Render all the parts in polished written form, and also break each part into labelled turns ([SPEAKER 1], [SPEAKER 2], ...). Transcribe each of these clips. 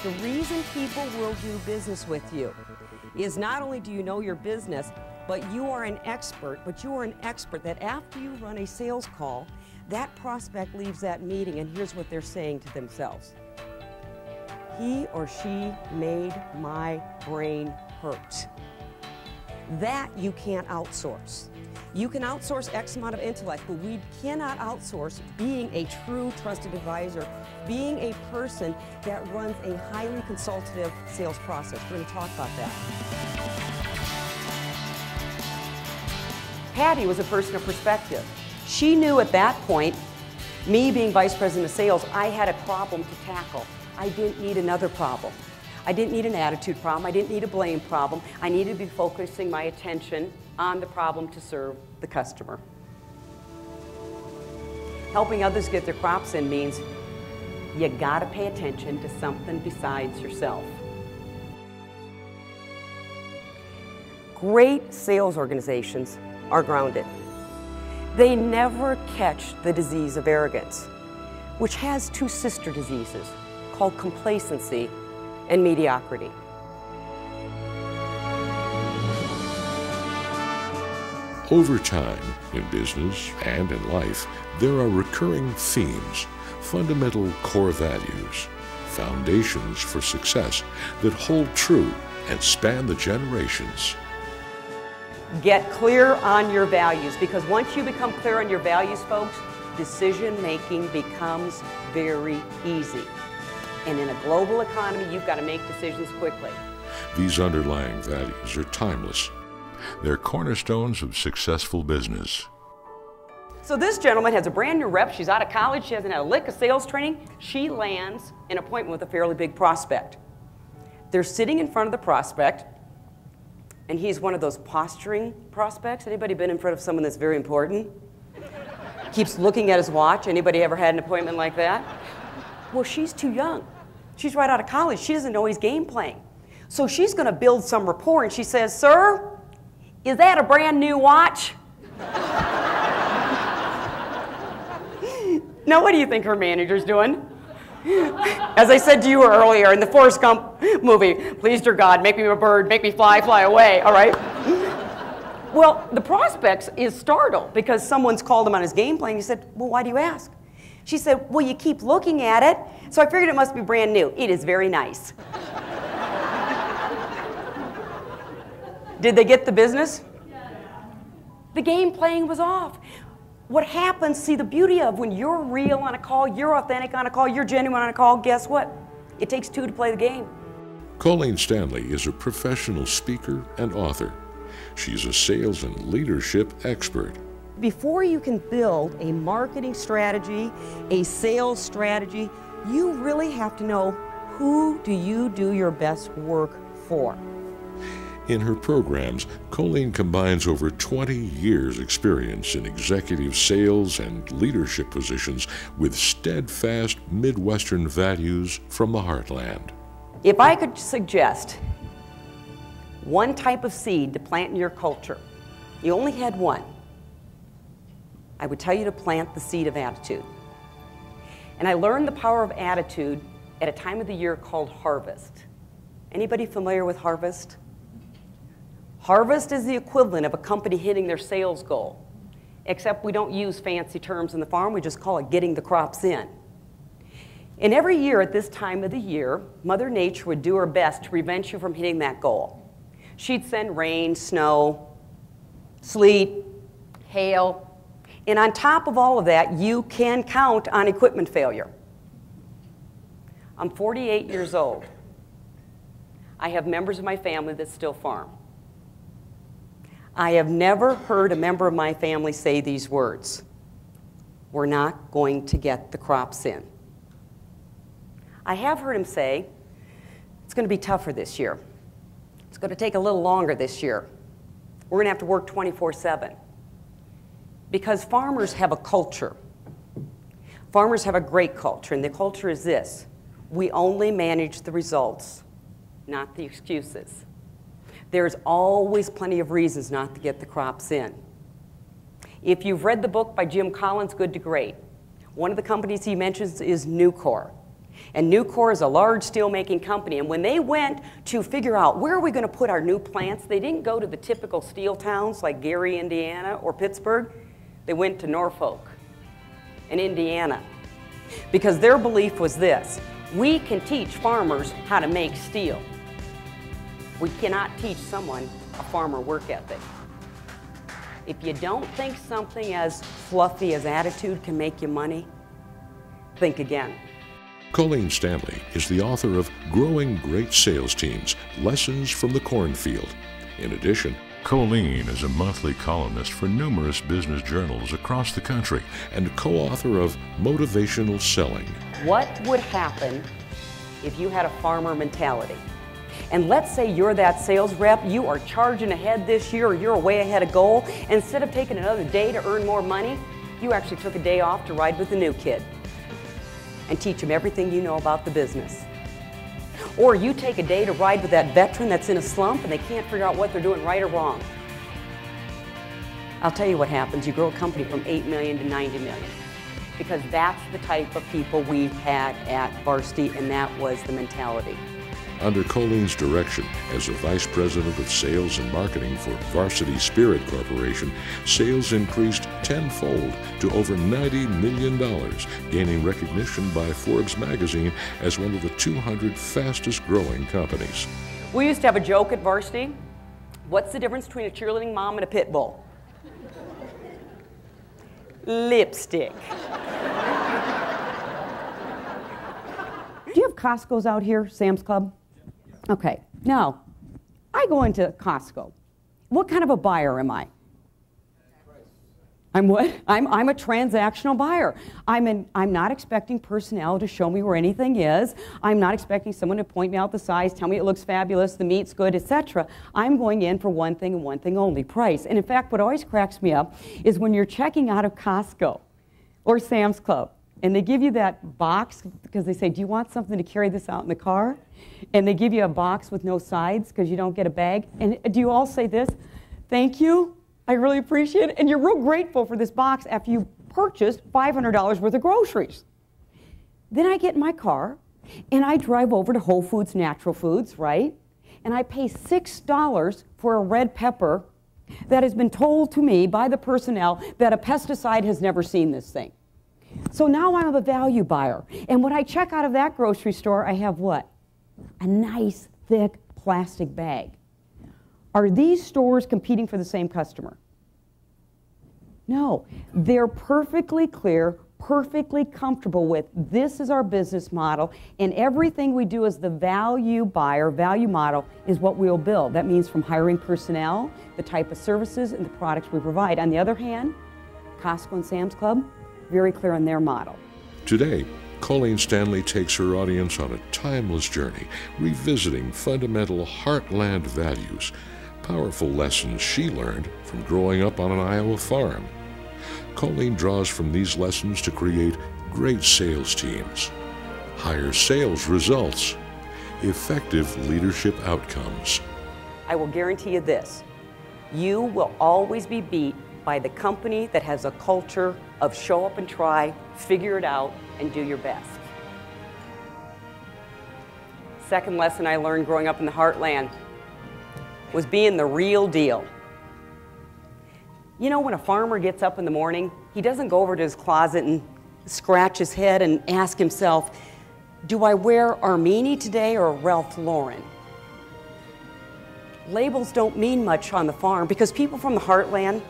[SPEAKER 1] The reason people will do business with you is not only do you know your business, but you are an expert, that after you run a sales call, that prospect leaves that meeting and here's what they're saying to themselves. He or she made my brain hurt. That you can't outsource. You can outsource X amount of intellect, but we cannot outsource being a true trusted advisor, being a person that runs a highly consultative sales process. We're going to talk about that. Patty was a person of perspective. She knew at that point, me being vice president of sales, I had a problem to tackle. I didn't need another problem. I didn't need an attitude problem. I didn't need a blame problem. I needed to be focusing my attention on the problem to serve the customer. Helping others get their crops in means you gotta pay attention to something besides yourself. Great sales organizations are grounded. They never catch the disease of arrogance, which has two sister diseases called complacency and mediocrity.
[SPEAKER 2] Over time, in business and in life, there are recurring themes, fundamental core values, foundations for success that hold true and span the generations.
[SPEAKER 1] Get clear on your values, because once you become clear on your values, folks, decision-making becomes very easy. And in a global economy, you've got to make decisions quickly.
[SPEAKER 2] These underlying values are timeless. They're cornerstones of successful business.
[SPEAKER 1] So this gentleman has a brand new rep. She's out of college. She hasn't had a lick of sales training. She lands an appointment with a fairly big prospect. They're sitting in front of the prospect, and he's one of those posturing prospects. Anybody been in front of someone that's very important? Keeps looking at his watch. Anybody ever had an appointment like that? Well, she's too young. She's right out of college. She doesn't know he's game playing. So she's going to build some rapport, and she says, "Sir, is that a brand new watch?" Now, what do you think her manager's doing? As I said to you earlier in the Forrest Gump movie, please, dear God, make me a bird, make me fly, fly away, all right? Well, the prospect is startled because someone's called him on his game playing. He said, "Well, why do you ask?" She said, "Well, you keep looking at it, so I figured it must be brand new. It is very nice." Did they get the business? The game playing was off. What happens, see, the beauty of when you're real on a call, you're authentic on a call, you're genuine on a call, guess what? It takes two to play the game.
[SPEAKER 2] Colleen Stanley is a professional speaker and author. She's a sales and leadership expert.
[SPEAKER 1] Before you can build a marketing strategy, a sales strategy, you really have to know who do you do your best work for.
[SPEAKER 2] In her programs, Colleen combines over 20 years' experience in executive sales and leadership positions with steadfast Midwestern values from the heartland.
[SPEAKER 1] If I could suggest one type of seed to plant in your culture, you only had one, I would tell you to plant the seed of attitude. And I learned the power of attitude at a time of the year called harvest. Anybody familiar with harvest? Harvest is the equivalent of a company hitting their sales goal, except we don't use fancy terms in the farm, we just call it getting the crops in. And every year at this time of the year, Mother Nature would do her best to prevent you from hitting that goal. She'd send rain, snow, sleet, hail, and on top of all of that, you can count on equipment failure. I'm 48 years old. I have members of my family that still farm. I have never heard a member of my family say these words: "We're not going to get the crops in." I have heard him say, "It's going to be tougher this year. It's going to take a little longer this year. We're going to have to work 24/7. Because farmers have a culture. Farmers have a great culture, and the culture is this: we only manage the results, not the excuses. There's always plenty of reasons not to get the crops in. If you've read the book by Jim Collins, Good to Great, one of the companies he mentions is Nucor. And Nucor is a large steel-making company, and when they went to figure out where are we going to put our new plants, they didn't go to the typical steel towns like Gary, Indiana, or Pittsburgh. They went to Norfolk in Indiana, because their belief was this: we can teach farmers how to make steel. We cannot teach someone a farmer work ethic. If you don't think something as fluffy as attitude can make you money, think again.
[SPEAKER 2] Colleen Stanley is the author of Growing Great Sales Teams, Lessons from the Cornfield. In addition, Colleen is a monthly columnist for numerous business journals across the country and co-author of Motivational Selling.
[SPEAKER 1] What would happen if you had a farmer mentality? And let's say you're that sales rep, you are charging ahead this year, or you're way ahead of goal. Instead of taking another day to earn more money, you actually took a day off to ride with the new kid and teach them everything you know about the business. Or you take a day to ride with that veteran that's in a slump and they can't figure out what they're doing right or wrong. I'll tell you what happens. You grow a company from 8 million to 90 million. Because that's the type of people we had at Varsity, and that was the mentality.
[SPEAKER 2] Under Colleen's direction as the Vice President of Sales and Marketing for Varsity Spirit Corporation, sales increased tenfold to over $90 million, gaining recognition by Forbes magazine as one of the 200 fastest growing companies.
[SPEAKER 1] We used to have a joke at Varsity. What's the difference between a cheerleading mom and a pit bull? Lipstick. Do you have Costco's out here, Sam's Club? Okay, now, I go into Costco. What kind of a buyer am I? I'm what? I'm a transactional buyer. I'm not expecting personnel to show me where anything is. I'm not expecting someone to point me out the size, tell me it looks fabulous, the meat's good, etc. I'm going in for one thing and one thing only: price. And in fact, what always cracks me up is when you're checking out of Costco or Sam's Club, and they give you that box because they say, do you want something to carry this out in the car? And they give you a box with no sides because you don't get a bag. And do you all say this? Thank you, I really appreciate it. And you're real grateful for this box after you purchased $500 worth of groceries. Then I get in my car and I drive over to Whole Foods Natural Foods, right? And I pay $6 for a red pepper that has been told to me by the personnel that a pesticide has never seen this thing. So now I'm a value buyer. And when I check out of that grocery store, I have what? A nice, thick plastic bag. Are these stores competing for the same customer? No. They're perfectly clear, perfectly comfortable with this is our business model, and everything we do as the value buyer, value model, is what we'll build. That means from hiring personnel, the type of services, and the products we provide. On the other hand, Costco and Sam's Club, very clear on their model.
[SPEAKER 2] Today, Colleen Stanley takes her audience on a timeless journey, revisiting fundamental heartland values, powerful lessons she learned from growing up on an Iowa farm. Colleen draws from these lessons to create great sales teams, higher sales results, effective leadership outcomes.
[SPEAKER 1] I will guarantee you this: you will always be beat by the company that has a culture of show up and try, figure it out, and do your best. Second lesson I learned growing up in the heartland was being the real deal. You know, when a farmer gets up in the morning, he doesn't go over to his closet and scratch his head and ask himself, do I wear Armani today or Ralph Lauren? Labels don't mean much on the farm because people from the heartland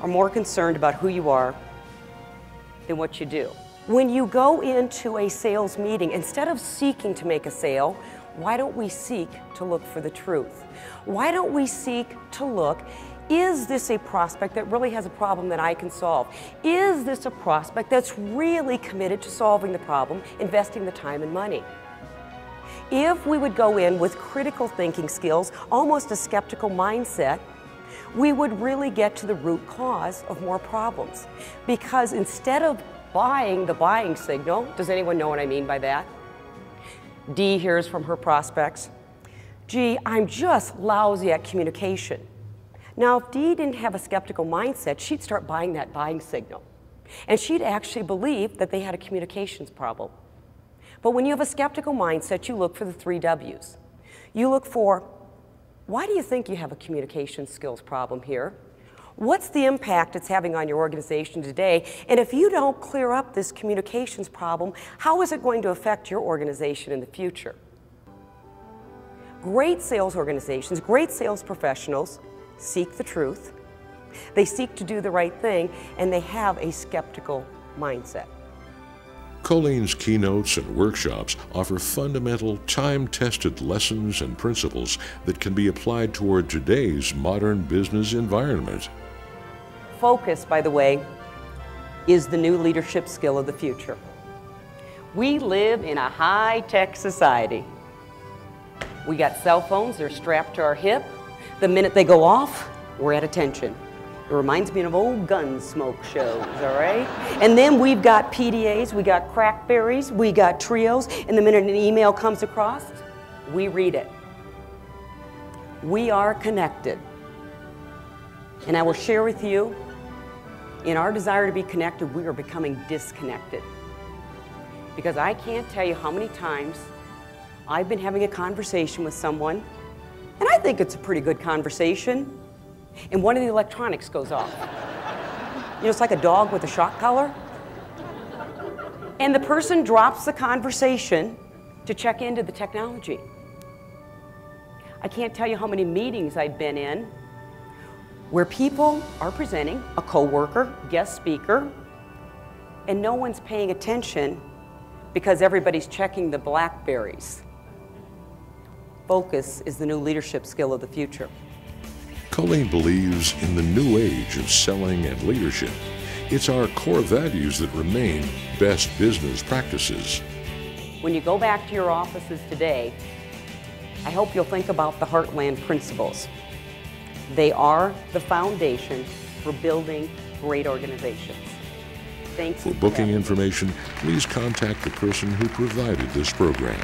[SPEAKER 1] are more concerned about who you are than what you do. When you go into a sales meeting, instead of seeking to make a sale, why don't we seek to look for the truth? Why don't we seek to look, is this a prospect that really has a problem that I can solve? Is this a prospect that's really committed to solving the problem, investing the time and money? If we would go in with critical thinking skills, almost a skeptical mindset, we would really get to the root cause of more problems. Because instead of buying the buying signal, does anyone know what I mean by that? Dee hears from her prospects, gee, I'm just lousy at communication. Now, if Dee didn't have a skeptical mindset, she'd start buying that buying signal. And she'd actually believe that they had a communications problem. But when you have a skeptical mindset, you look for the 3 W's. You look for, why do you think you have a communication skills problem here? What's the impact it's having on your organization today? And if you don't clear up this communications problem, how is it going to affect your organization in the future? Great sales organizations, great sales professionals seek the truth, they seek to do the right thing, and they have a skeptical mindset.
[SPEAKER 2] Colleen's keynotes and workshops offer fundamental, time-tested lessons and principles that can be applied toward today's modern business environment.
[SPEAKER 1] Focus, by the way, is the new leadership skill of the future. We live in a high-tech society. We got cell phones, they're strapped to our hip. The minute they go off, we're at attention. It reminds me of old Gunsmoke shows, all right? And then we've got PDAs, we got Crackberries, we got Trios, and the minute an email comes across, we read it. We are connected. And I will share with you, in our desire to be connected, we are becoming disconnected. Because I can't tell you how many times I've been having a conversation with someone, and I think it's a pretty good conversation, and one of the electronics goes off. You know, it's like a dog with a shock collar. And the person drops the conversation to check into the technology. I can't tell you how many meetings I've been in where people are presenting, a coworker, guest speaker, and no one's paying attention because everybody's checking the BlackBerries. Focus is the new leadership skill of the future.
[SPEAKER 2] Colleen believes in the new age of selling and leadership. It's our core values that remain best business practices.
[SPEAKER 1] When you go back to your offices today, I hope you'll think about the Heartland principles. They are the foundation for building great organizations. Thanks.
[SPEAKER 2] For booking information, please contact the person who provided this program.